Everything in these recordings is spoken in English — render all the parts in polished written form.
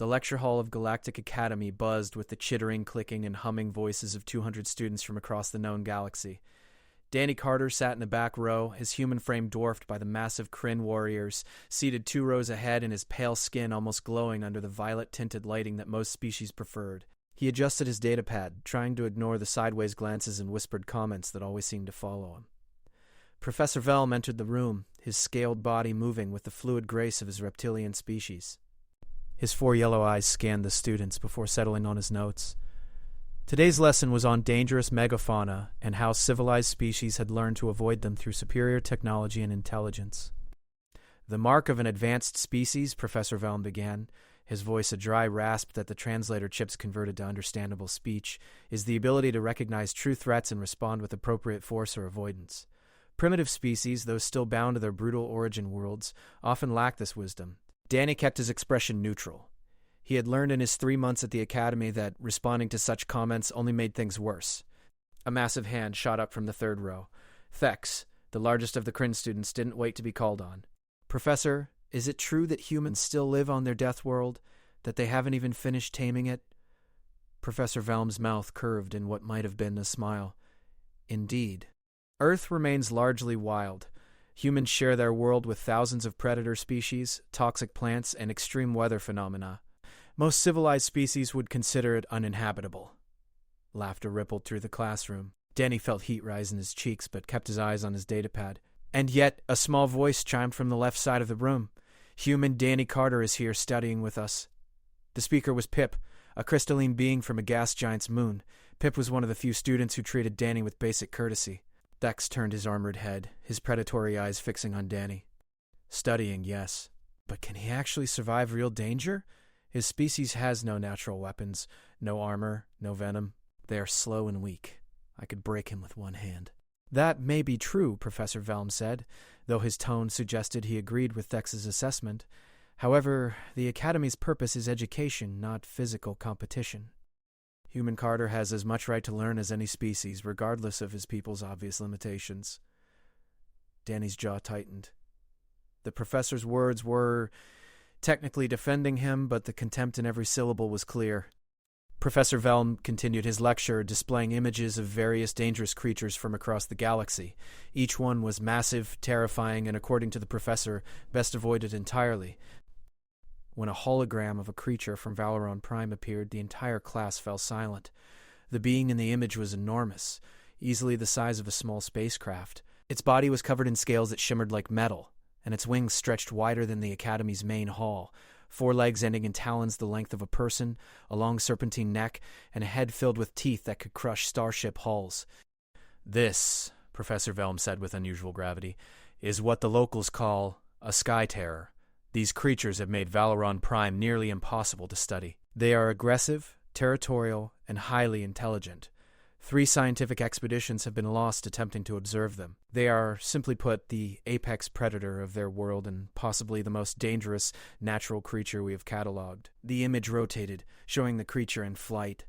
The lecture hall of Galactic Academy buzzed with the chittering, clicking, and humming voices of 200 students from across the known galaxy. Danny Carter sat in the back row, his human frame dwarfed by the massive Kryn warriors, seated 2 rows ahead and his pale skin almost glowing under the violet-tinted lighting that most species preferred. He adjusted his datapad, trying to ignore the sideways glances and whispered comments that always seemed to follow him. Professor Velm entered the room, his scaled body moving with the fluid grace of his reptilian species. His 4 yellow eyes scanned the students before settling on his notes. Today's lesson was on dangerous megafauna and how civilized species had learned to avoid them through superior technology and intelligence. The mark of an advanced species, Professor Velm began, his voice a dry rasp that the translator chips converted to understandable speech, is the ability to recognize true threats and respond with appropriate force or avoidance. Primitive species, though still bound to their brutal origin worlds, often lack this wisdom. Danny kept his expression neutral. He had learned in his 3 months at the academy that responding to such comments only made things worse. A massive hand shot up from the 3rd row. Thex, the largest of the Kryn students, didn't wait to be called on. Professor, is it true that humans still live on their Deathworld, that they haven't even finished taming it? Professor Velm's mouth curved in what might have been a smile. Indeed. Earth remains largely wild. Humans share their world with thousands of predator species, toxic plants, and extreme weather phenomena. Most civilized species would consider it uninhabitable. Laughter rippled through the classroom. Danny felt heat rise in his cheeks, but kept his eyes on his datapad. And yet, a small voice chimed from the left side of the room. Human Danny Carter is here studying with us. The speaker was Pip, a crystalline being from a gas giant's moon. Pip was one of the few students who treated Danny with basic courtesy. Thex turned his armored head, his predatory eyes fixing on Danny. Studying, yes. But can he actually survive real danger? His species has no natural weapons, no armor, no venom. They are slow and weak. I could break him with one hand. That may be true, Professor Velm said, though his tone suggested he agreed with Thex's assessment. However, the Academy's purpose is education, not physical competition. Human Carter has as much right to learn as any species, regardless of his people's obvious limitations. Danny's jaw tightened. The professor's words were technically defending him, but the contempt in every syllable was clear. Professor Velm continued his lecture, displaying images of various dangerous creatures from across the galaxy. Each one was massive, terrifying, and according to the professor, best avoided entirely. When a hologram of a creature from Valoron Prime appeared, the entire class fell silent. The being in the image was enormous, easily the size of a small spacecraft. Its body was covered in scales that shimmered like metal, and its wings stretched wider than the Academy's main hall. 4 legs ending in talons the length of a person, a long serpentine neck, and a head filled with teeth that could crush starship hulls. This, Professor Velm said with unusual gravity, is what the locals call a sky terror. These creatures have made Valoron Prime nearly impossible to study. They are aggressive, territorial, and highly intelligent. 3 scientific expeditions have been lost attempting to observe them. They are, simply put, the apex predator of their world and possibly the most dangerous natural creature we have catalogued. The image rotated, showing the creature in flight.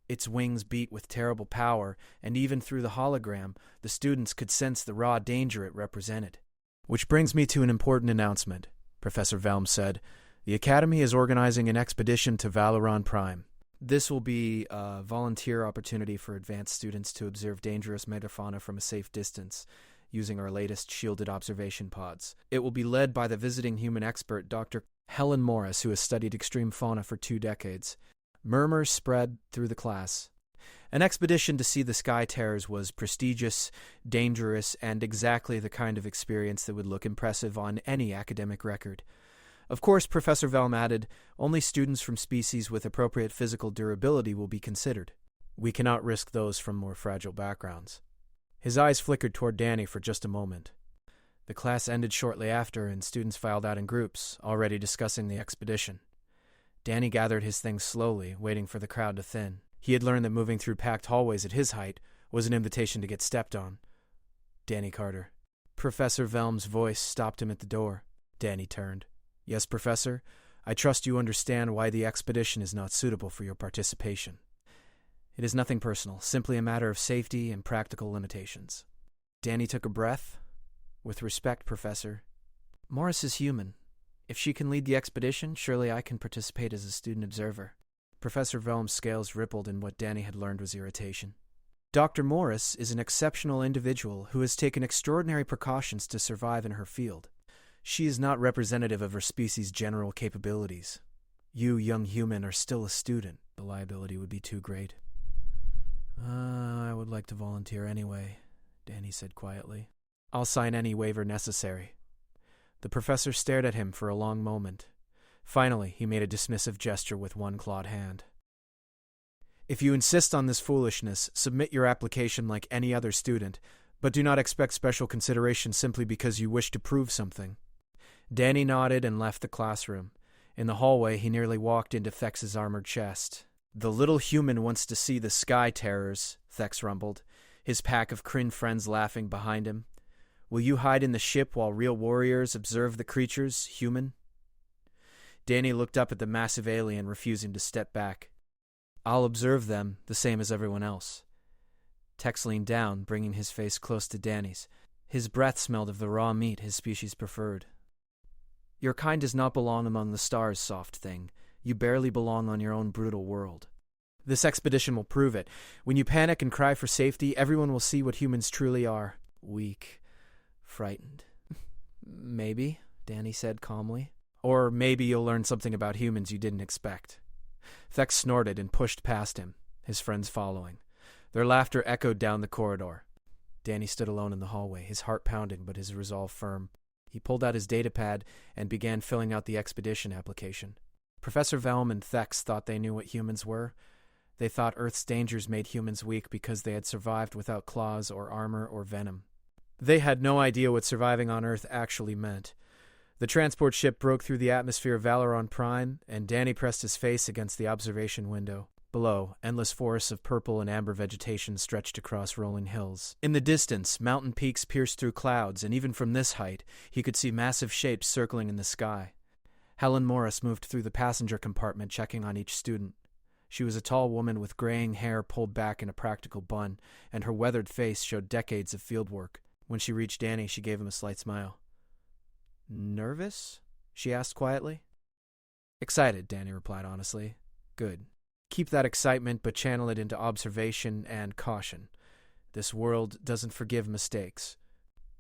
Its wings beat with terrible power, and even through the hologram, the students could sense the raw danger it represented. Which brings me to an important announcement, Professor Velm said. The Academy is organizing an expedition to Valoron Prime. This will be a volunteer opportunity for advanced students to observe dangerous megafauna from a safe distance, using our latest shielded observation pods. It will be led by the visiting human expert, Dr. Helen Morris, who has studied extreme fauna for 2 decades. Murmurs spread through the class. An expedition to see the sky terrors was prestigious, dangerous, and exactly the kind of experience that would look impressive on any academic record. Of course, Professor Velm added, only students from species with appropriate physical durability will be considered. We cannot risk those from more fragile backgrounds. His eyes flickered toward Danny for just a moment. The class ended shortly after, and students filed out in groups, already discussing the expedition. Danny gathered his things slowly, waiting for the crowd to thin. He had learned that moving through packed hallways at his height was an invitation to get stepped on. Danny Carter. Professor Velm's voice stopped him at the door. Danny turned. Yes, Professor, I trust you understand why the expedition is not suitable for your participation. It is nothing personal, simply a matter of safety and practical limitations. Danny took a breath. With respect, Professor. Morris is human. If she can lead the expedition, surely I can participate as a student observer. Professor Velm's scales rippled in what Danny had learned was irritation. Dr. Morris is an exceptional individual who has taken extraordinary precautions to survive in her field. She is not representative of her species' general capabilities. You, young human, are still a student. The liability would be too great. I would like to volunteer anyway, Danny said quietly. I'll sign any waiver necessary. The professor stared at him for a long moment. Finally, he made a dismissive gesture with one clawed hand. If you insist on this foolishness, submit your application like any other student, but do not expect special consideration simply because you wish to prove something. Danny nodded and left the classroom. In the hallway, he nearly walked into Thex's armored chest. The little human wants to see the Sky Terrors, Thex rumbled, his pack of Kryn friends laughing behind him. Will you hide in the ship while real warriors observe the creatures, human? Danny looked up at the massive alien, refusing to step back. I'll observe them, the same as everyone else. Tex leaned down, bringing his face close to Danny's. His breath smelled of the raw meat his species preferred. Your kind does not belong among the stars, soft thing. You barely belong on your own brutal world. This expedition will prove it. When you panic and cry for safety, everyone will see what humans truly are. Weak. Frightened. Maybe, Danny said calmly. Or maybe you'll learn something about humans you didn't expect. Thex snorted and pushed past him, his friends following. Their laughter echoed down the corridor. Danny stood alone in the hallway, his heart pounding but his resolve firm. He pulled out his datapad and began filling out the expedition application. Professor Velm and Thex thought they knew what humans were. They thought Earth's dangers made humans weak because they had survived without claws or armor or venom. They had no idea what surviving on Earth actually meant. The transport ship broke through the atmosphere of Valeron Prime, and Danny pressed his face against the observation window. Below, endless forests of purple and amber vegetation stretched across rolling hills. In the distance, mountain peaks pierced through clouds, and even from this height, he could see massive shapes circling in the sky. Helen Morris moved through the passenger compartment, checking on each student. She was a tall woman with graying hair pulled back in a practical bun, and her weathered face showed decades of field work. When she reached Danny, she gave him a slight smile. Nervous? She asked quietly. Excited, Danny replied honestly. Good. Keep that excitement, but channel it into observation and caution. This world doesn't forgive mistakes.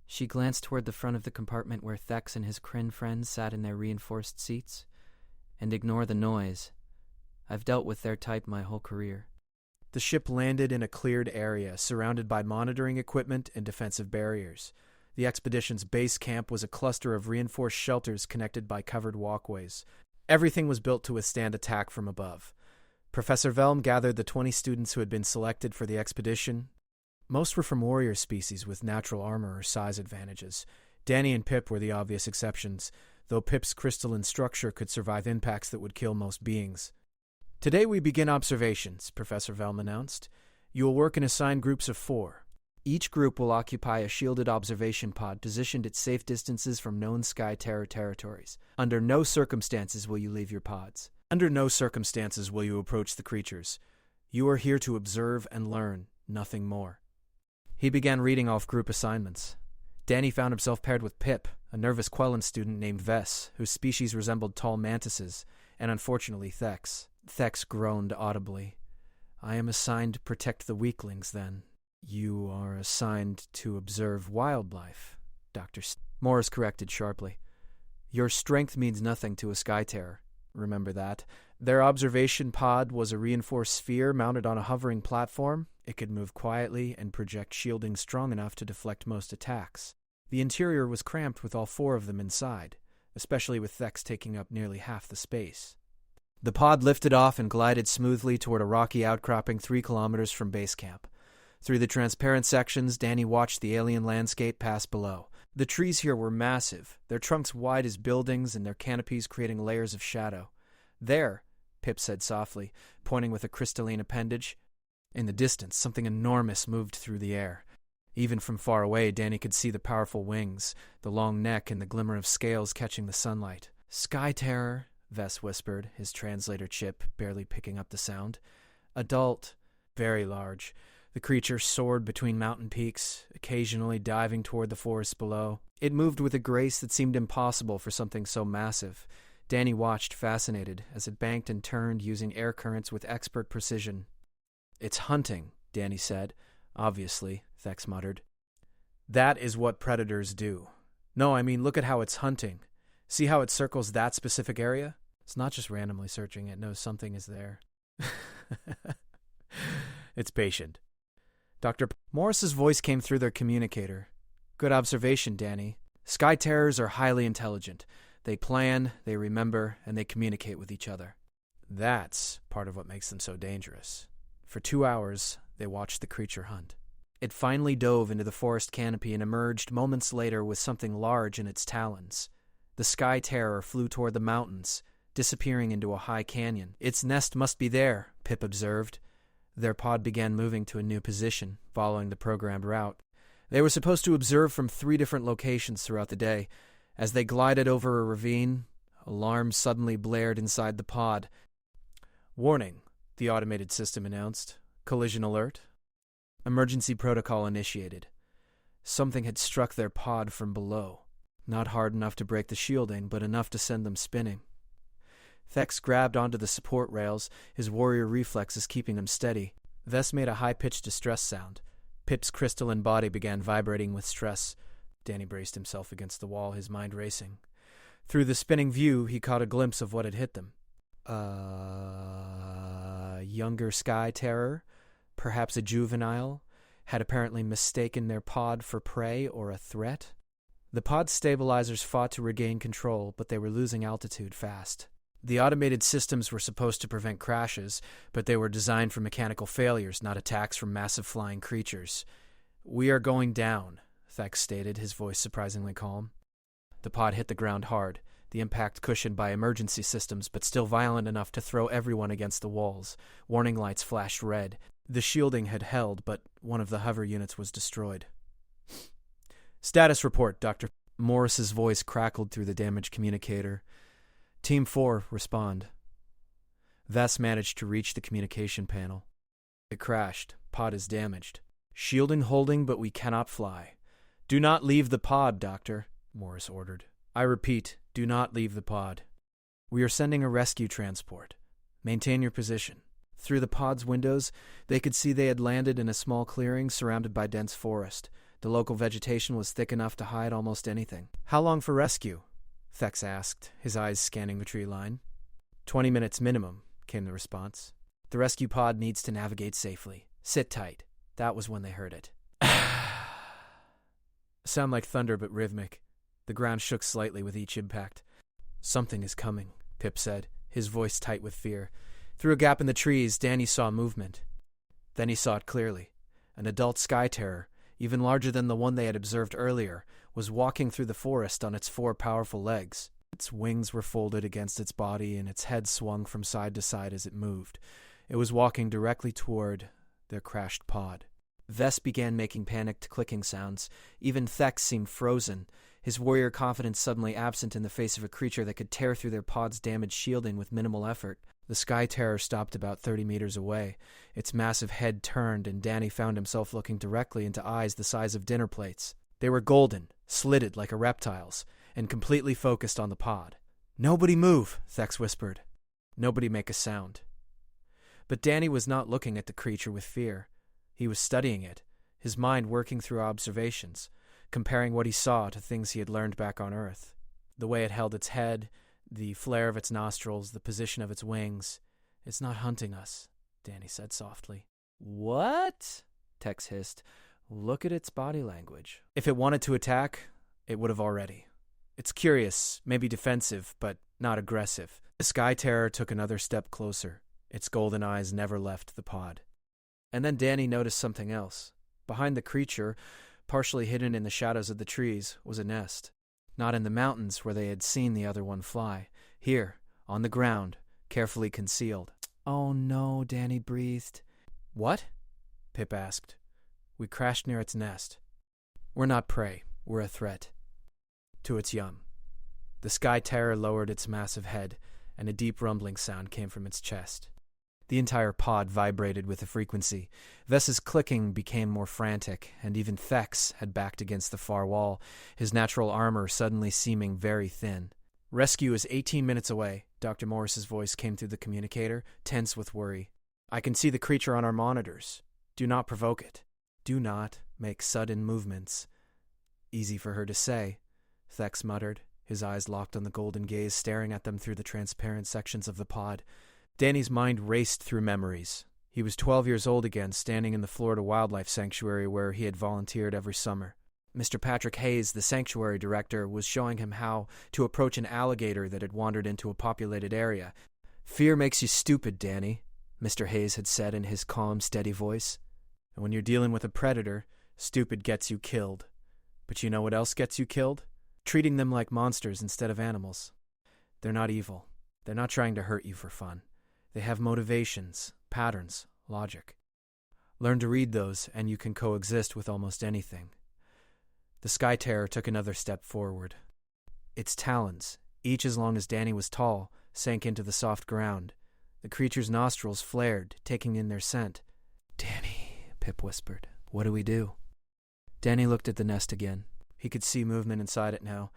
She glanced toward the front of the compartment where Thex and his Kryn friends sat in their reinforced seats. And ignore the noise. I've dealt with their type my whole career. The ship landed in a cleared area, surrounded by monitoring equipment and defensive barriers. The expedition's base camp was a cluster of reinforced shelters connected by covered walkways. Everything was built to withstand attack from above. Professor Velm gathered the 20 students who had been selected for the expedition. Most were from warrior species with natural armor or size advantages. Danny and Pip were the obvious exceptions, though Pip's crystalline structure could survive impacts that would kill most beings. Today we begin observations, Professor Velm announced. You will work in assigned groups of 4. Each group will occupy a shielded observation pod positioned at safe distances from known Sky Terror territories. Under no circumstances will you leave your pods. Under no circumstances will you approach the creatures. You are here to observe and learn, nothing more. He began reading off group assignments. Danny found himself paired with Pip, a nervous Quellan student named Vess, whose species resembled tall mantises, and unfortunately Thex. Thex groaned audibly. I am assigned to protect the weaklings, then. You are assigned to observe wildlife, Dr. Morris corrected sharply. Your strength means nothing to a Sky Terror. Remember that. Their observation pod was a reinforced sphere mounted on a hovering platform. It could move quietly and project shielding strong enough to deflect most attacks. The interior was cramped with all 4 of them inside, especially with Thex taking up nearly half the space. The pod lifted off and glided smoothly toward a rocky outcropping 3 kilometers from base camp. Through the transparent sections, Danny watched the alien landscape pass below. The trees here were massive, their trunks wide as buildings and their canopies creating layers of shadow. There, Pip said softly, pointing with a crystalline appendage. In the distance, something enormous moved through the air. Even from far away, Danny could see the powerful wings, the long neck and the glimmer of scales catching the sunlight. Sky Terror, Vess whispered, his translator chip barely picking up the sound. Adult, very large. The creature soared between mountain peaks, occasionally diving toward the forest below. It moved with a grace that seemed impossible for something so massive. Danny watched, fascinated, as it banked and turned using air currents with expert precision. "It's hunting," Danny said. "Obviously," Thex muttered. "That is what predators do. No, I mean, look at how it's hunting. See how it circles that specific area? It's not just randomly searching, it knows something is there." It's patient. Morris's voice came through their communicator. "Good observation, Danny. Sky Terrors are highly intelligent. They plan, they remember, and they communicate with each other. That's part of what makes them so dangerous." For 2 hours, they watched the creature hunt. It finally dove into the forest canopy and emerged moments later with something large in its talons. The Sky Terror flew toward the mountains, disappearing into a high canyon. "Its nest must be there," Pip observed. Their pod began moving to a new position, following the programmed route. They were supposed to observe from 3 different locations throughout the day. As they glided over a ravine, alarms suddenly blared inside the pod. "Warning," the automated system announced. "Collision alert. Emergency protocol initiated." Something had struck their pod from below. Not hard enough to break the shielding, but enough to send them spinning. Thex grabbed onto the support rails, his warrior reflexes keeping him steady. Vess made a high-pitched distress sound. Pip's crystalline body began vibrating with stress. Danny braced himself against the wall, his mind racing. Through the spinning view, he caught a glimpse of what had hit them. Younger Sky Terror, perhaps a juvenile, had apparently mistaken their pod for prey or a threat. The pod stabilizers fought to regain control, but they were losing altitude fast. The automated systems were supposed to prevent crashes, but they were designed for mechanical failures, not attacks from massive flying creatures. "We are going down," Thex stated, his voice surprisingly calm. The pod hit the ground hard, the impact cushioned by emergency systems, but still violent enough to throw everyone against the walls. Warning lights flashed red. The shielding had held, but one of the hover units was destroyed. "Status report, Dr. Morris's voice crackled through the damaged communicator. "Team 4, respond." Vess managed to reach the communication panel. "It crashed. Pod is damaged. Shielding holding, but we cannot fly." "Do not leave the pod, Doctor," Morris ordered. "I repeat, do not leave the pod. We are sending a rescue transport. Maintain your position." Through the pod's windows, they could see they had landed in a small clearing surrounded by dense forest. The local vegetation was thick enough to hide almost anything. "How long for rescue?" Thex asked, his eyes scanning the tree line. 20 minutes minimum, came the response. "The rescue pod needs to navigate safely. Sit tight." That was when they heard it. Sound like thunder, but rhythmic. The ground shook slightly with each impact. "Something is coming," Pip said, his voice tight with fear. Through a gap in the trees, Danny saw movement. Then he saw it clearly. An adult Sky Terror, even larger than the one they had observed earlier, was walking through the forest on its 4 powerful legs. Its wings were folded against its body, and its head swung from side to side as it moved. It was walking directly toward their crashed pod. Vess began making panicked clicking sounds. Even Thex seemed frozen, his warrior confidence suddenly absent in the face of a creature that could tear through their pod's damaged shielding with minimal effort. The Sky Terror stopped about 30 meters away. Its massive head turned, and Danny found himself looking directly into eyes the size of dinner plates. They were golden, slitted like a reptile's, and completely focused on the pod. "Nobody move," Thex whispered. "Nobody make a sound." But Danny was not looking at the creature with fear. He was studying it, his mind working through observations, comparing what he saw to things he had learned back on Earth. The way it held its head, the flare of its nostrils, the position of its wings. "It's not hunting us," Danny said softly. "What?" Tex hissed. "Look at its body language. If it wanted to attack, it would have already. It's curious, maybe defensive, but not aggressive." The Sky Terror took another step closer. Its golden eyes never left the pod. And then Danny noticed something else. Behind the creature, partially hidden in the shadows of the trees, was a nest. Not in the mountains where they had seen the other one fly. Here, on the ground, carefully concealed. "Oh no," Danny breathed. "What?" Pip asked. "We crashed near its nest. We're not prey, we're a threat. To its young." The Sky Terror lowered its massive head, and a deep rumbling sound came from its chest. The entire pod vibrated with the frequency. Vess's clicking became more frantic, and even Thex had backed against the far wall, his natural armor suddenly seeming very thin. "Rescue is 18 minutes away," Dr. Morris's voice came through the communicator, tense with worry. "I can see the creature on our monitors. Do not provoke it. Do not make sudden movements." "Easy for her to say," Thex muttered, his eyes locked on the golden gaze staring at them through the transparent sections of the pod. Danny's mind raced through memories. He was 12 years old again, standing in the Florida Wildlife Sanctuary where he had volunteered every summer. Mr. Patrick Hayes, the sanctuary director, was showing him how to approach an alligator that had wandered into a populated area. "Fear makes you stupid, Danny," Mr. Hayes had said in his calm, steady voice. "And when you're dealing with a predator, stupid gets you killed. But you know what else gets you killed? Treating them like monsters instead of animals. They're not evil. They're not trying to hurt you for fun. They have motivations, patterns, logic. Learn to read those, and you can coexist with almost anything." The Sky Terror took another step forward. Its talons, each as long as Danny was tall, sank into the soft ground. The creature's nostrils flared, taking in their scent. "Danny," Pip whispered, "what do we do?" Danny looked at the nest again. He could see movement inside it now.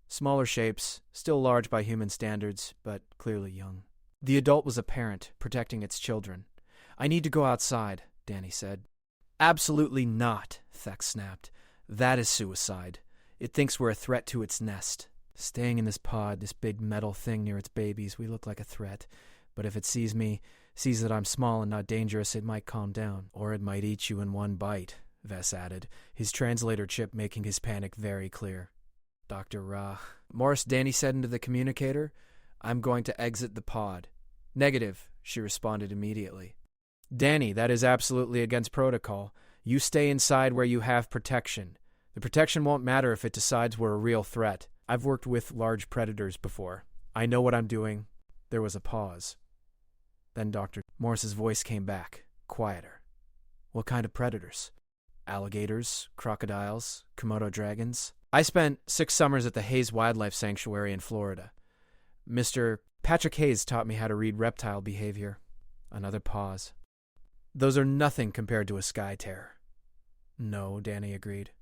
Smaller shapes, still large by human standards, but clearly young. The adult was a parent, protecting its children. "I need to go outside," Danny said. "Absolutely not," Thex snapped. "That is suicide. It thinks we're a threat to its nest. Staying in this pod, this big metal thing near its babies, we look like a threat. But if it sees me, sees that I'm small and not dangerous, it might calm down. Or it might eat you in one bite," Vess added, his translator chip making his panic very clear. "Dr. Ra." "Morris," Danny said into the communicator, "I'm going to exit the pod." "Negative," she responded immediately. "Danny, that is absolutely against protocol. You stay inside where you have protection. The protection won't matter if it decides we're a real threat. I've worked with large predators before. I know what I'm doing." There was a pause. Then Dr. Morris's voice came back, quieter. "What kind of predators?" "Alligators, crocodiles, Komodo dragons." "I spent 6 summers at the Hayes Wildlife Sanctuary in Florida. Mr. Patrick Hayes taught me how to read reptile behavior." Another pause. "Those are nothing compared to a Sky Terror." "No," Danny agreed.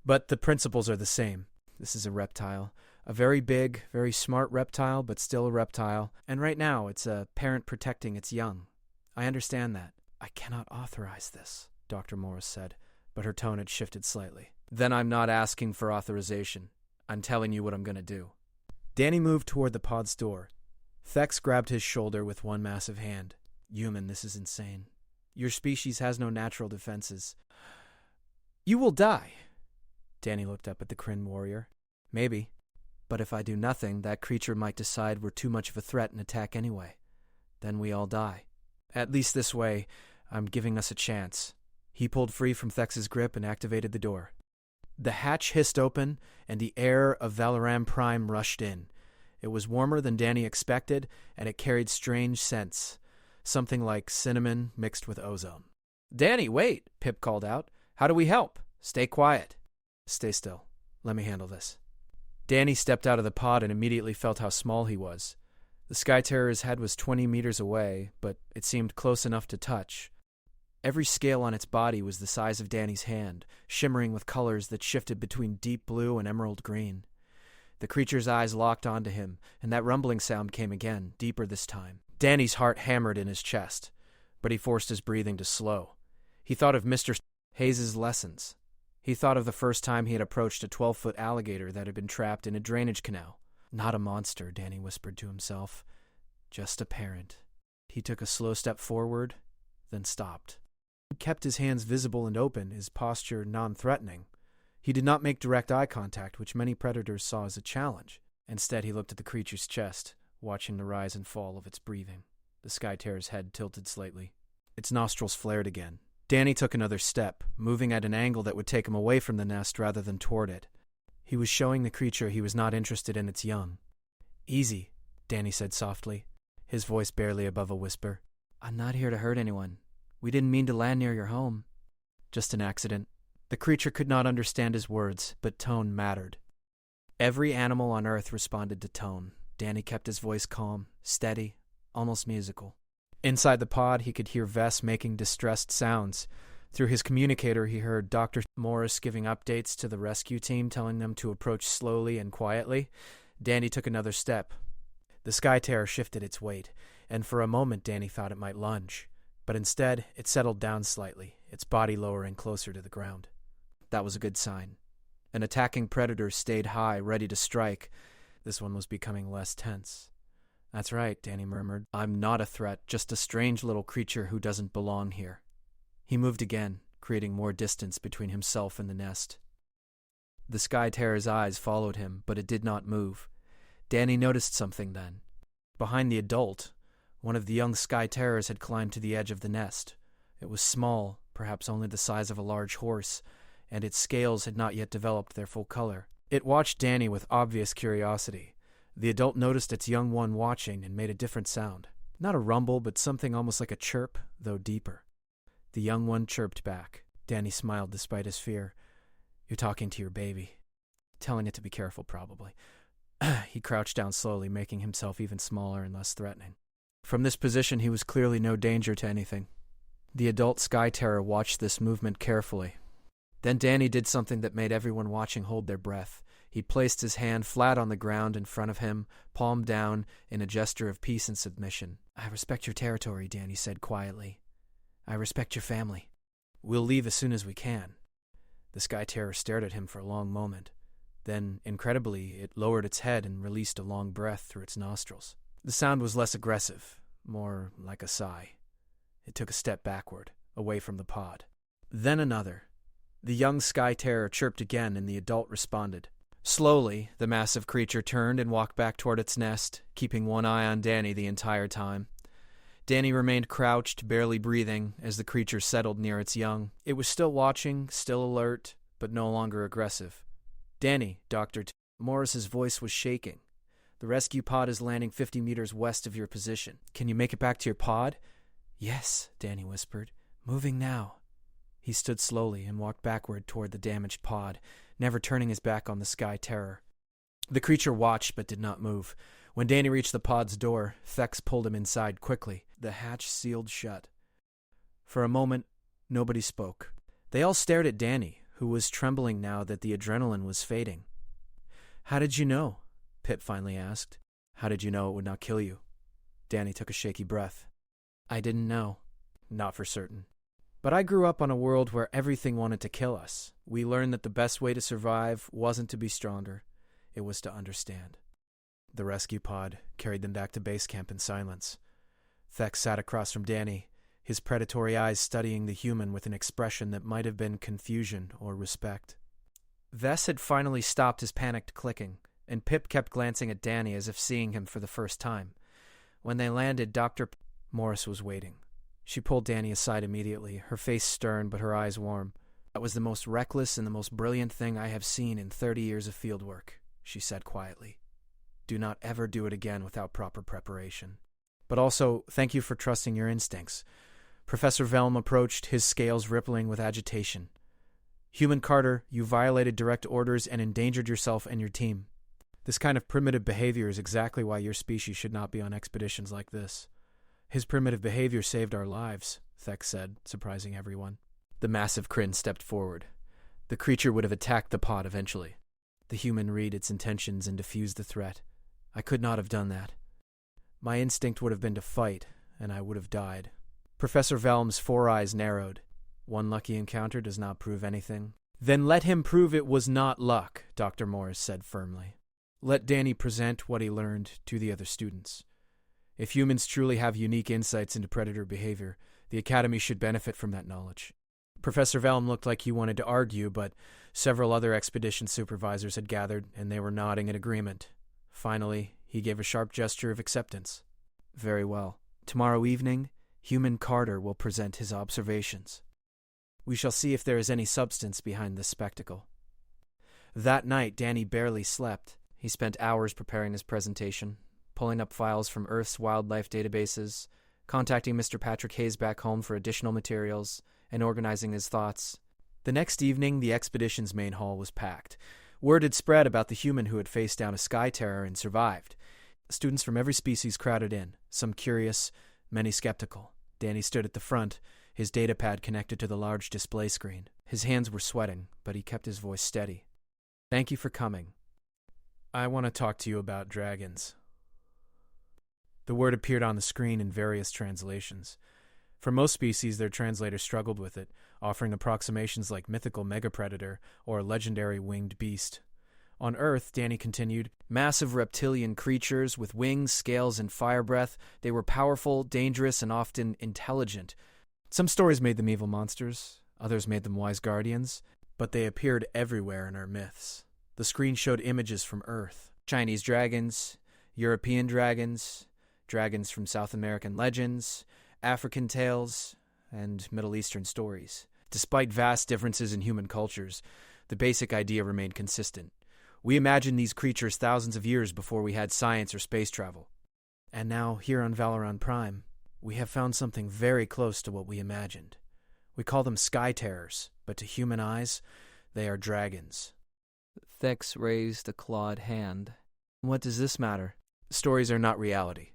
"But the principles are the same. This is a reptile. A very big, very smart reptile, but still a reptile. And right now, it's a parent protecting its young. I understand that." "I cannot authorize this," Dr. Morris said, but her tone had shifted slightly. "Then I'm not asking for authorization. I'm telling you what I'm going to do." Danny moved toward the pod's door. Thex grabbed his shoulder with one massive hand. "Human, this is insane. Your species has no natural defenses. You will die." Danny looked up at the Kryn warrior. "Maybe. But if I do nothing, that creature might decide we're too much of a threat and attack anyway. Then we all die. At least this way, I'm giving us a chance." He pulled free from Thex's grip and activated the door. The hatch hissed open, and the air of Valoram Prime rushed in. It was warmer than Danny expected, and it carried strange scents, something like cinnamon mixed with ozone. "Danny, wait!" Pip called out. "How do we help?" "Stay quiet." "Stay still. Let me handle this." Danny stepped out of the pod and immediately felt how small he was. The Sky Terror's head was 20 meters away, but it seemed close enough to touch. Every scale on its body was the size of Danny's hand, shimmering with colors that shifted between deep blue and emerald green. The creature's eyes locked onto him, and that rumbling sound came again, deeper this time. Danny's heart hammered in his chest, but he forced his breathing to slow. He thought of Mr. Hayes' lessons. He thought of the first time he had approached a 12-foot alligator that had been trapped in a drainage canal. Not a monster, Danny whispered to himself. Just a parent. He took a slow step forward, then stopped. He kept his hands visible and open, his posture non-threatening. He did not make direct eye contact, which many predators saw as a challenge. Instead, he looked at the creature's chest, watching the rise and fall of its breathing. The Sky Terror's head tilted slightly. Its nostrils flared again. Danny took another step, moving at an angle that would take him away from the nest rather than toward it. He was showing the creature he was not interested in its young. "Easy," Danny said softly, his voice barely above a whisper. "I'm not here to hurt anyone. We didn't mean to land near your home." "Just an accident." The creature could not understand his words, but tone mattered. Every animal on Earth responded to tone. Danny kept his voice calm, steady, almost musical. Inside the pod, he could hear Vess making distressed sounds. Through his communicator, he heard Dr. Morris giving updates to the rescue team, telling them to approach slowly and quietly. Danny took another step. The Sky Terror shifted its weight, and for a moment Danny thought it might lunge. But instead, it settled down slightly, its body lowering closer to the ground. That was a good sign. An attacking predator stayed high, ready to strike. This one was becoming less tense. "That's right," Danny murmured. "I'm not a threat, just a strange little creature who doesn't belong here." He moved again, creating more distance between himself and the nest. The Sky Terror's eyes followed him, but it did not move. Danny noticed something then. Behind the adult, one of the young Sky Terrors had climbed to the edge of the nest. It was small, perhaps only the size of a large horse, and its scales had not yet developed their full color. It watched Danny with obvious curiosity. The adult noticed its young one watching and made a different sound. Not a rumble, but something almost like a chirp, though deeper. The young one chirped back. Danny smiled despite his fear. "You're talking to your baby. Telling it to be careful, probably." He crouched down slowly, making himself even smaller and less threatening. From this position, he was clearly no danger to anything. The adult Sky Terror watched this movement carefully. Then Danny did something that made everyone watching hold their breath. He placed his hand flat on the ground in front of him, palm down, in a gesture of peace and submission. "I respect your territory," Danny said quietly. "I respect your family. We'll leave as soon as we can." The Sky Terror stared at him for a long moment. Then, incredibly, it lowered its head and released a long breath through its nostrils. The sound was less aggressive, more like a sigh. It took a step backward, away from the pod. Then another. The young Sky Terror chirped again, and the adult responded. Slowly, the massive creature turned and walked back toward its nest, keeping one eye on Danny the entire time. Danny remained crouched, barely breathing, as the creature settled near its young. It was still watching, still alert, but no longer aggressive. "Danny," Dr. Morris's voice was shaking. "The rescue pod is landing 50 meters west of your position. Can you make it back to your pod?" "Yes," Danny whispered. "Moving now." He stood slowly and walked backward toward the damaged pod, never turning his back on the Sky Terror. The creature watched but did not move. When Danny reached the pod's door, Thex pulled him inside quickly. The hatch sealed shut. For a moment, nobody spoke. They all stared at Danny, who was trembling now that the adrenaline was fading. "How did you know?" Pip finally asked. "How did you know it would not kill you?" Danny took a shaky breath. "I didn't know. Not for certain. But I grew up on a world where everything wanted to kill us. We learned that the best way to survive wasn't to be stronger. It was to understand." The rescue pod carried them back to base camp in silence. Thex sat across from Danny, his predatory eyes studying the human with an expression that might have been confusion or respect. Vess had finally stopped his panicked clicking, and Pip kept glancing at Danny as if seeing him for the first time. When they landed, Dr. Morris was waiting. She pulled Danny aside immediately, her face stern but her eyes warm. "That was the most reckless and the most brilliant thing I have seen in 30 years of field work," she said quietly. "Do not ever do it again without proper preparation. But also, thank you for trusting your instincts." Professor Velm approached, his scales rippling with agitation. "Human Carter, you violated direct orders and endangered yourself and your team. This kind of primitive behavior is exactly why your species should not be on expeditions like this." "His primitive behavior saved our lives," Thex said, surprising everyone. The massive Kryn stepped forward. The creature would have attacked the pod eventually. The human read its intentions and diffused the threat. "I could not have done that. My instinct would have been to fight, and I would have died." Professor Velm's four eyes narrowed. "One lucky encounter does not prove anything." "Then let him prove it was not luck," Dr. Morris said firmly. "Let Danny present what he learned to the other students. If humans truly have unique insights into predator behavior, the Academy should benefit from that knowledge." Professor Velm looked like he wanted to argue, but several other expedition supervisors had gathered, and they were nodding in agreement. Finally, he gave a sharp gesture of acceptance. "Very well. Tomorrow evening, Human Carter will present his observations. We shall see if there is any substance behind this spectacle." That night, Danny barely slept. He spent hours preparing his presentation, pulling up files from Earth's wildlife databases, contacting Mr. Patrick Hayes back home for additional materials, and organizing his thoughts. The next evening, the expedition's main hall was packed. Word had spread about the human who had faced down a Sky Terror and survived. Students from every species crowded in, some curious, many skeptical. Danny stood at the front, his datapad connected to the large display screen. His hands were sweating, but he kept his voice steady. "Thank you for coming. I want to talk to you about dragons." The word appeared on the screen in various translations. For most species, their translators struggled with it, offering approximations like mythical megapredator or legendary winged beast. On Earth, Danny continued, massive reptilian creatures with wings, scales, and fire breath. They were powerful, dangerous, and often intelligent. Some stories made them evil monsters, others made them wise guardians, but they appeared everywhere in our myths. The screen showed images from Earth. Chinese dragons, European dragons, dragons from South American legends, African tales, and Middle Eastern stories. Despite vast differences in human cultures, the basic idea remained consistent. We imagined these creatures thousands of years before we had science or space travel. And now, here on Valoran Prime, we have found something very close to what we imagined. We call them sky terrors, but to human eyes, they are dragons. Thex raised a clawed hand. What does this matter? Stories are not reality.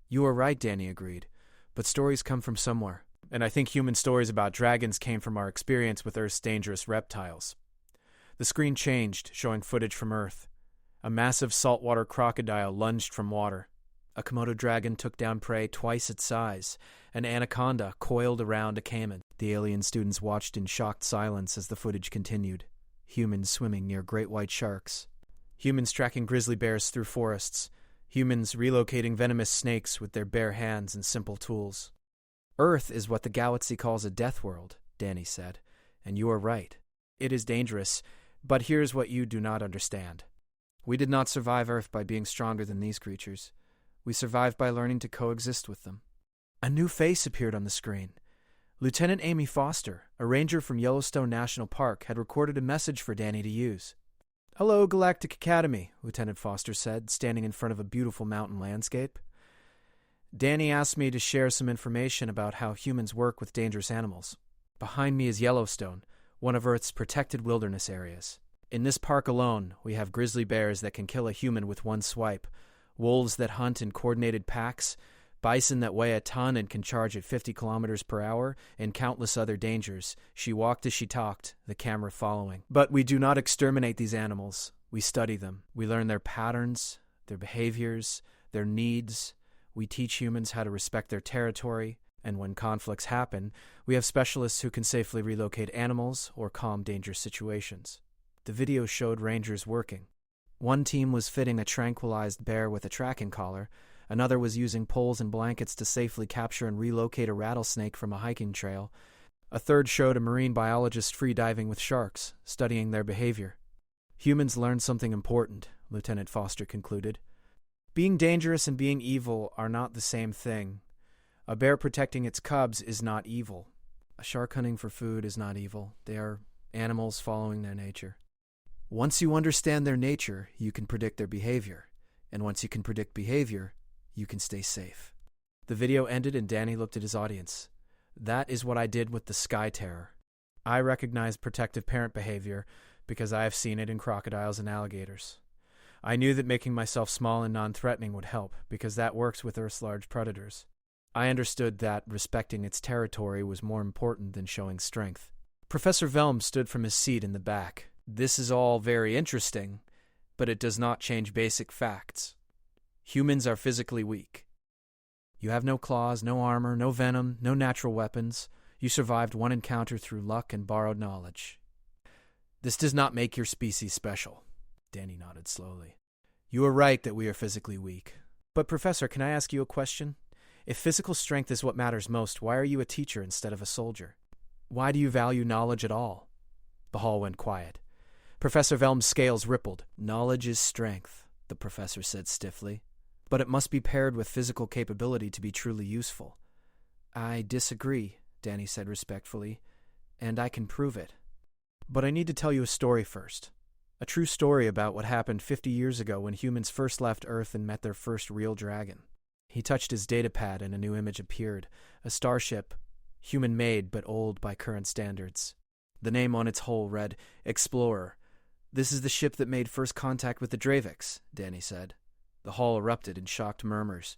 You are right, Danny agreed, but stories come from somewhere. And I think human stories about dragons came from our experience with Earth's dangerous reptiles. The screen changed, showing footage from Earth. A massive saltwater crocodile lunged from water. A Komodo dragon took down prey twice its size. An anaconda coiled around a caiman. The alien students watched in shocked silence as the footage continued. Humans swimming near great white sharks. Humans tracking grizzly bears through forests. Humans relocating venomous snakes with their bare hands and simple tools. Earth is what the galaxy calls a Deathworld, Danny said. And you are right. It is dangerous. But here's what you do not understand. We did not survive Earth by being stronger than these creatures. We survived by learning to coexist with them. A new face appeared on the screen. Lieutenant Amy Foster, a ranger from Yellowstone National Park, had recorded a message for Danny to use. "Hello, Galactic Academy," Lieutenant Foster said, standing in front of a beautiful mountain landscape. "Danny asked me to share some information about how humans work with dangerous animals. Behind me is Yellowstone, one of Earth's protected wilderness areas. In this park alone, we have grizzly bears that can kill a human with one swipe, wolves that hunt in coordinated packs, bison that weigh a ton and can charge at 50 kilometers per hour, and countless other dangers." She walked as she talked, the camera following. "But we do not exterminate these animals. We study them. We learn their patterns, their behaviors, their needs. We teach humans how to respect their territory. And when conflicts happen, we have specialists who can safely relocate animals or calm dangerous situations." The video showed rangers working. One team was fitting a tranquilized bear with a tracking collar. Another was using poles and blankets to safely capture and relocate a rattlesnake from a hiking trail. A third showed a marine biologist free-diving with sharks, studying their behavior. "Humans learned something important," Lieutenant Foster concluded. "Being dangerous and being evil are not the same thing. A bear protecting its cubs is not evil. A shark hunting for food is not evil. They are animals following their nature. Once you understand their nature, you can predict their behavior. And once you can predict behavior, you can stay safe." The video ended and Danny looked at his audience. "That is what I did with the Sky Terror. I recognized protective parent behavior because I have seen it in crocodiles and alligators. I knew that making myself small and non-threatening would help because that works with Earth's large predators. I understood that respecting its territory was more important than showing strength." Professor Velm stood from his seat in the back. "This is all very interesting, but it does not change basic facts. Humans are physically weak. You have no claws, no armor, no venom, no natural weapons. You survived one encounter through luck and borrowed knowledge. This does not make your species special." Danny nodded slowly. "You are right that we are physically weak. But Professor, can I ask you a question? If physical strength is what matters most, why are you a teacher instead of a soldier? Why do you value knowledge at all?" The hall went quiet. Professor Velm's scales rippled. "Knowledge is strength," the professor said stiffly. "But it must be paired with physical capability to be truly useful." "I disagree," Danny said respectfully, "and I can prove it. But I need to tell you a story first. A true story about what happened 50 years ago when humans first left Earth and met their first real dragon." He touched his datapad and a new image appeared. A starship, human-made but old by current standards. The name on its hull read, Explorer. "This is the ship that made first contact with the Draviks," Danny said. The hall erupted in shocked murmurs.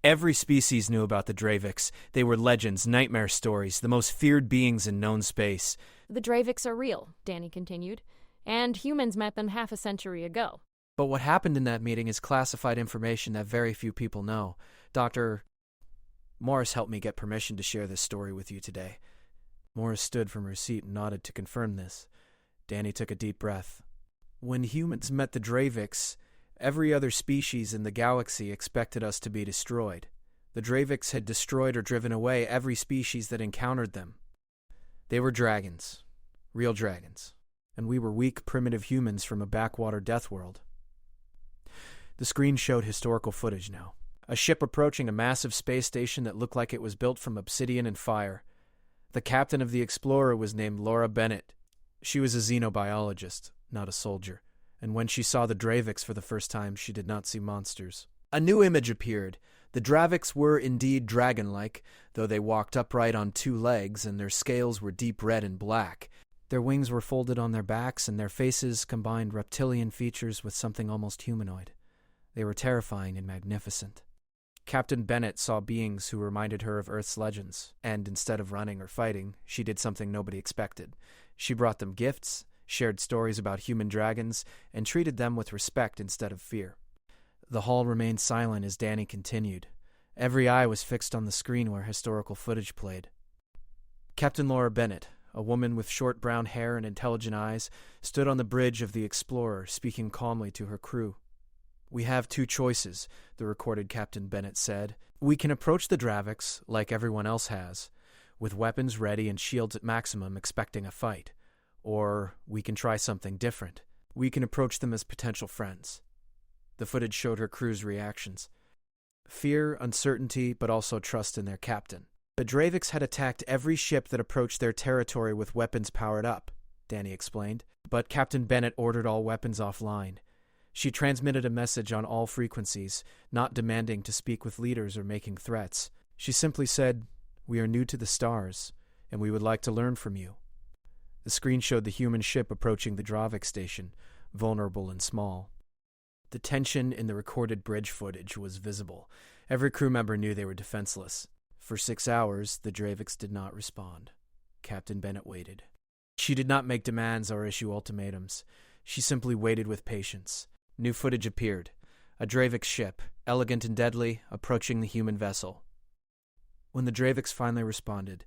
Every species knew about the Draviks. They were legends, nightmare stories, the most feared beings in known space. The Draviks are real, Danny continued, and humans met them half a century ago. But what happened in that meeting is classified information that very few people know. Dr. Morris helped me get permission to share this story with you today. Morris stood from her seat and nodded to confirm this. Danny took a deep breath. When humans met the Draviks, every other species in the galaxy expected us to be destroyed. The Draviks had destroyed or driven away every species that encountered them. They were dragons, real dragons, and we were weak, primitive humans from a backwater Deathworld. The screen showed historical footage now. A ship approaching a massive space station that looked like it was built from obsidian and fire. The captain of the Explorer was named Laura Bennett. She was a xenobiologist, not a soldier, and when she saw the Draviks for the first time, she did not see monsters. A new image appeared. The Draviks were indeed dragon-like, though they walked upright on two legs and their scales were deep red and black. Their wings were folded on their backs and their faces combined reptilian features with something almost humanoid. They were terrifying and magnificent. Captain Bennett saw beings who reminded her of Earth's legends, and instead of running or fighting, she did something nobody expected. She brought them gifts, shared stories about human dragons, and treated them with respect instead of fear. The hall remained silent as Danny continued. Every eye was fixed on the screen where historical footage played. Captain Laura Bennett, a woman with short brown hair and intelligent eyes, stood on the bridge of the Explorer, speaking calmly to her crew. "We have two choices," the recorded Captain Bennett said. "We can approach the Draviks, like everyone else has, with weapons ready and shields at maximum, expecting a fight. Or we can try something different. We can approach them as potential friends." The footage showed her crew's reactions. Fear, uncertainty, but also trust in their captain. The Draviks had attacked every ship that approached their territory with weapons powered up, Danny explained, but Captain Bennett ordered all weapons offline. She transmitted a message on all frequencies, not demanding to speak with leaders or making threats. She simply said, "We are new to the stars, and we would like to learn from you." The screen showed the human ship approaching the Dravik station, vulnerable and small. The tension in the recorded bridge footage was visible. Every crew member knew they were defenseless. For 6 hours, the Draviks did not respond. Captain Bennett waited. She did not make demands or issue ultimatums. She simply waited with patience. New footage appeared. A Dravik ship, elegant and deadly, approaching the human vessel. When the Draviks finally responded,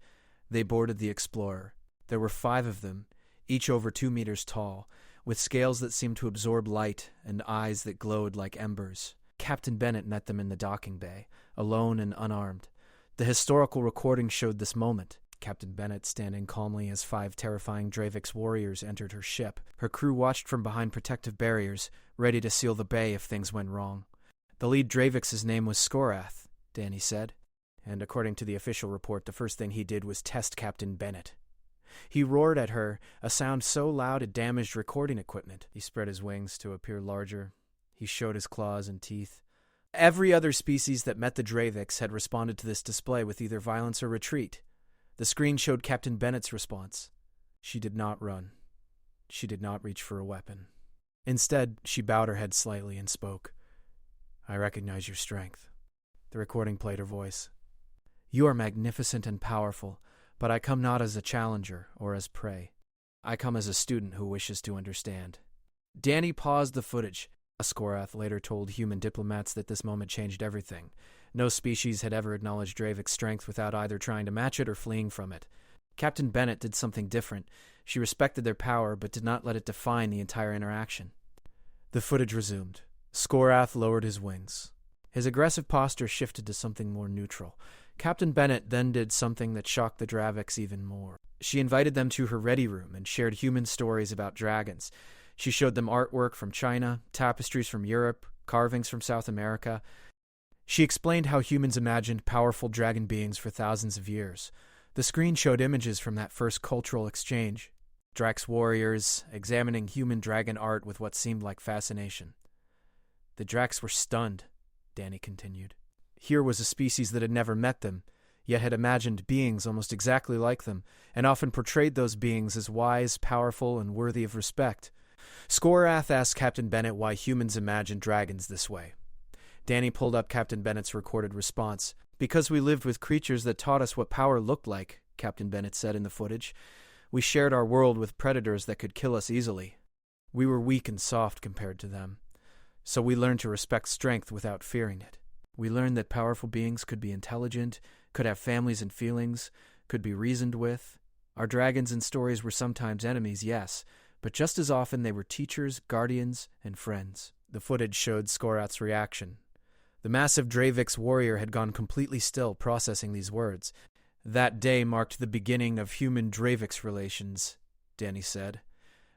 they boarded the Explorer. There were 5 of them, each over 2 meters tall, with scales that seemed to absorb light and eyes that glowed like embers. Captain Bennett met them in the docking bay, alone and unarmed. The historical recording showed this moment. Captain Bennett standing calmly as 5 terrifying Draviks warriors entered her ship. Her crew watched from behind protective barriers, ready to seal the bay if things went wrong. The lead Draviks' name was Skorath, Danny said, and according to the official report, the first thing he did was test Captain Bennett. He roared at her, a sound so loud it damaged recording equipment. He spread his wings to appear larger. He showed his claws and teeth. Every other species that met the Draviks had responded to this display with either violence or retreat. The screen showed Captain Bennett's response. She did not run. She did not reach for a weapon. Instead, she bowed her head slightly and spoke. "I recognize your strength." The recording played her voice. "You are magnificent and powerful, but I come not as a challenger or as prey. I come as a student who wishes to understand." Danny paused the footage. Skorath later told human diplomats that this moment changed everything. No species had ever acknowledged Dravik's strength without either trying to match it or fleeing from it. Captain Bennett did something different. She respected their power, but did not let it define the entire interaction. The footage resumed. Skorath lowered his wings. His aggressive posture shifted to something more neutral. Captain Bennett then did something that shocked the Draviks even more. She invited them to her ready room and shared human stories about dragons. She showed them artwork from China, tapestries from Europe, carvings from South America. She explained how humans imagined powerful dragon beings for thousands of years. The screen showed images from that first cultural exchange. Drax warriors examining human dragon art with what seemed like fascination. The Drax were stunned, Danny continued. Here was a species that had never met them, yet had imagined beings almost exactly like them, and often portrayed those beings as wise, powerful, and worthy of respect. Skorath asked Captain Bennett why humans imagined dragons this way. Danny pulled up Captain Bennett's recorded response. "Because we lived with creatures that taught us what power looked like," Captain Bennett said in the footage. "We shared our world with predators that could kill us easily. We were weak and soft compared to them. So we learned to respect strength without fearing it. We learned that powerful beings could be intelligent, could have families and feelings, could be reasoned with. Our dragons and stories were sometimes enemies, yes, but just as often they were teachers, guardians, and friends." The footage showed Skorat's reaction. The massive Dravix warrior had gone completely still, processing these words. "That day marked the beginning of human-Dravix relations," Danny said.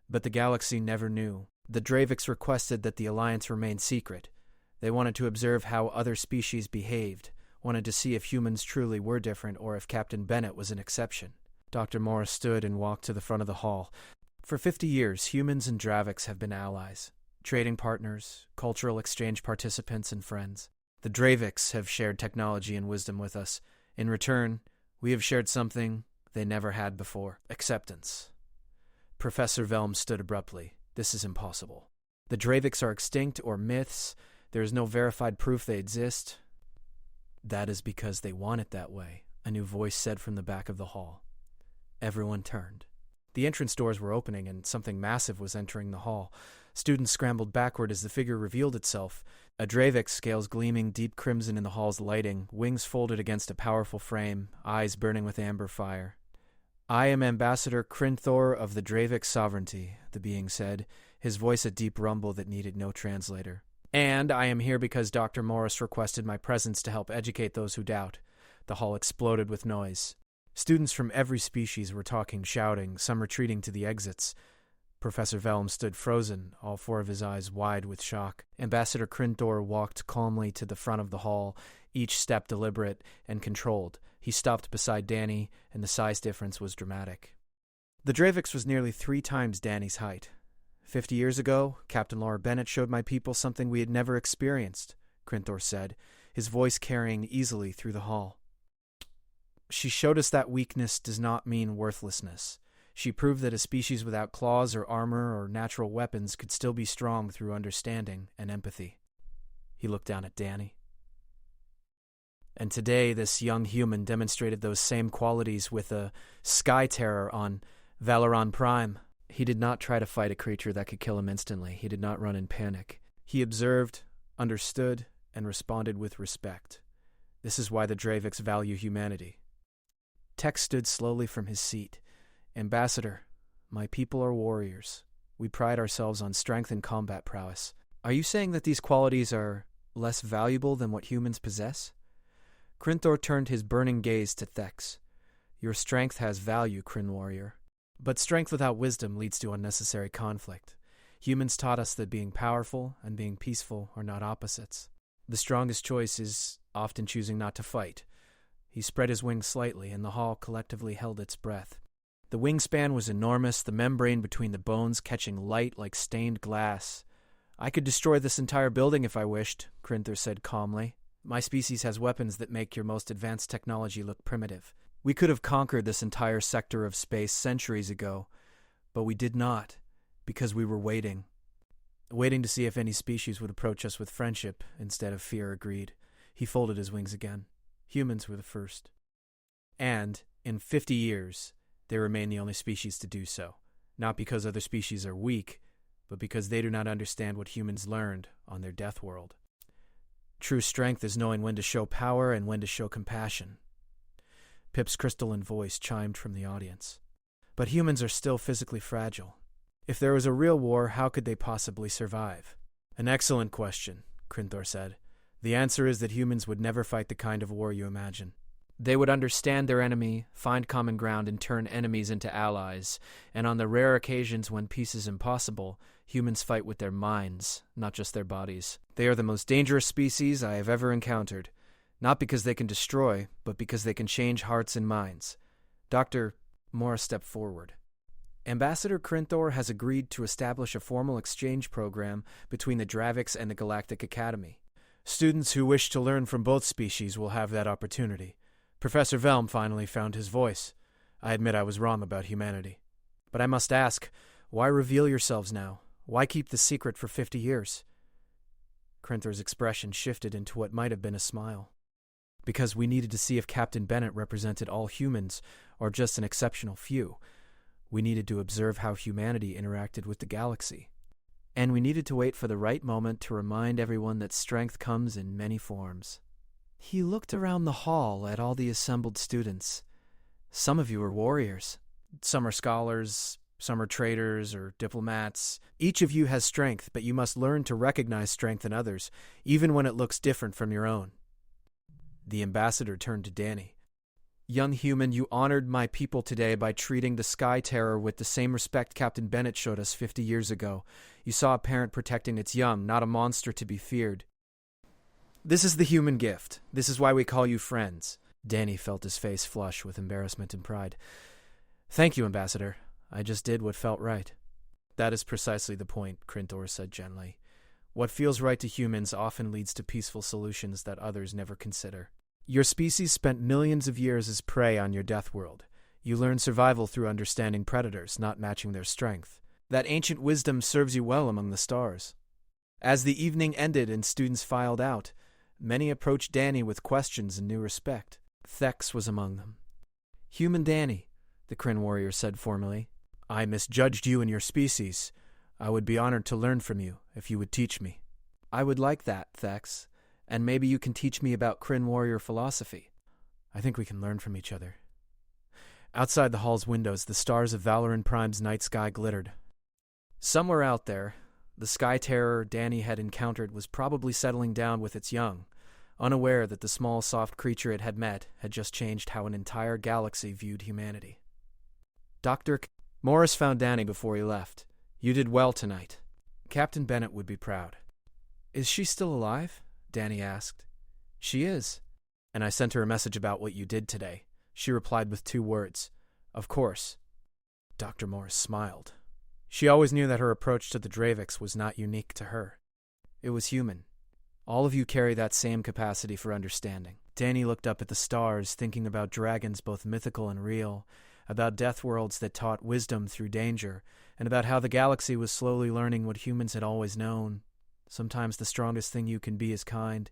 "But the galaxy never knew. The Dravix requested that the alliance remain secret. They wanted to observe how other species behaved, wanted to see if humans truly were different or if Captain Bennett was an exception." Dr. Morris stood and walked to the front of the hall. "For 50 years, humans and Dravix have been allies, trading partners, cultural exchange participants, and friends. The Dravix have shared technology and wisdom with us. In return, we have shared something they never had before: acceptance." Professor Velm stood abruptly. "This is impossible. The Dravix are extinct or myths. There is no verified proof they exist." "That is because they want it that way," a new voice said from the back of the hall. Everyone turned. The entrance doors were opening and something massive was entering the hall. Students scrambled backward as the figure revealed itself. A Dravix, scales gleaming deep crimson in the hall's lighting, wings folded against a powerful frame, eyes burning with amber fire. "I am Ambassador Crinthor of the Dravix Sovereignty," the being said, his voice a deep rumble that needed no translator. "And I am here because Dr. Morris requested my presence to help educate those who doubt." The hall exploded with noise. Students from every species were talking, shouting, some retreating to the exits. Professor Velm stood frozen, all four of his eyes wide with shock. Ambassador Crinthor walked calmly to the front of the hall, each step deliberate and controlled. He stopped beside Danny, and the size difference was dramatic. The Dravix was nearly 3 times Danny's height. 50 years ago, Captain Laura Bennett showed my people something we had never experienced, Crinthor said, his voice carrying easily through the hall. "She showed us that weakness does not mean worthlessness. She proved that a species without claws or armor or natural weapons could still be strong through understanding and empathy." He looked down at Danny. "And today this young human demonstrated those same qualities with a Sky Terror on Valoran Prime." He did not try to fight a creature that could kill him instantly. He did not run in panic. He observed, understood, and responded with respect. This is why the Dravix value humanity. Tex stood slowly from his seat. "Ambassador, my people are warriors. We pride ourselves on strength and combat prowess. Are you saying that these qualities are less valuable than what humans possess?" Crinthor turned his burning gaze to Thex. "Your strength has value, Crin Warrior. But strength without wisdom leads to unnecessary conflict. Humans taught us that being powerful and being peaceful are not opposites. The strongest choice is often choosing not to fight." He spread his wings slightly, and the hall collectively held its breath. The wingspan was enormous, the membrane between the bones catching light like stained glass. "I could destroy this entire building if I wished," Crinthor said calmly. "My species has weapons that make your most advanced technology look primitive. We could have conquered this entire sector of space centuries ago, but we did not, because we were waiting to see if any species would approach us with friendship instead of fear or greed." He folded his wings again. "Humans were the first. And, in 50 years, they remain the only species to do so, not because other species are weak, but because they do not understand what humans learned on their Deathworld. True strength is knowing when to show power and when to show compassion." Pip's crystalline voice chimed from the audience. "But humans are still physically fragile. If there was a real war, how could they possibly survive?" "An excellent question," Crinthor said. "The answer is that humans would never fight the kind of war you imagine. They would understand their enemy, find common ground, and turn enemies into allies. And on the rare occasions when peace is impossible, humans fight with their minds, not just their bodies. They are the most dangerous species I have ever encountered, not because they can destroy, but because they can change hearts and minds." Dr. Morris stepped forward. "Ambassador Crinthor has agreed to establish a formal exchange program between the Dravix and the Galactic Academy. Students who wish to learn from both species will have that opportunity." Professor Velm finally found his voice. "I admit I was wrong about humanity. But I must ask, why reveal yourselves now? Why keep the secret for 50 years? Krentor's expression shifted into what might have been a smile. Because we needed to see if Captain Bennett represented all humans or just an exceptional few. We needed to observe how humanity interacted with the galaxy. And we needed to wait for the right moment to remind everyone that strength comes in many forms. He looked around the hall at all the assembled students. Some of you are warriors. Some are scholars, some are traders or diplomats. Each of you has strength, but you must learn to recognize strength in others, even when it looks different from your own. The ambassador turned to Danny. Young human, you honored my people today by treating the Sky Terror with the same respect Captain Bennett showed us 50 years ago. You saw a parent protecting its young, not a monster to be feared. This is the human gift. This is why we call you friends. Danny felt his face flush with embarrassment and pride. Thank you, Ambassador. I just did what felt right. That is precisely the point, Krentor said gently. What feels right to humans often leads to peaceful solutions that others never consider. Your species spent millions of years as prey on your Deathworld. You learned survival through understanding predators, not matching their strength. That ancient wisdom serves you well among the stars. As the evening ended and students filed out, many approached Danny with questions and new respect. Thex was among them. Human Danny, the Kryn warrior said formally, I misjudged you and your species. I would be honored to learn from you if you would teach me. I would like that, Thex, and maybe you can teach me about Kryn warrior philosophy. I think we can learn from each other. Outside the hall's windows, the stars of Valoran Prime's night sky glittered. Somewhere out there, the Sky Terror Danny had encountered was probably settling down with its young, unaware that the small, soft creature it had met had just changed how an entire galaxy viewed humanity. Morris found Danny before he left. You did well tonight. Captain Bennett would be proud. Is she still alive? Danny asked. She is. And I sent her a message about what you did today. She replied with 2 words. Of course. Dr. Morris smiled. She always knew that her approach to the Draviks was not unique to her. It was human. All of you carry that same capacity for understanding. Danny looked up at the stars, thinking about dragons both mythical and real, about deathworlds that taught wisdom through danger, and about how the galaxy was slowly learning what humans had always known. Sometimes the strongest thing you can be is kind,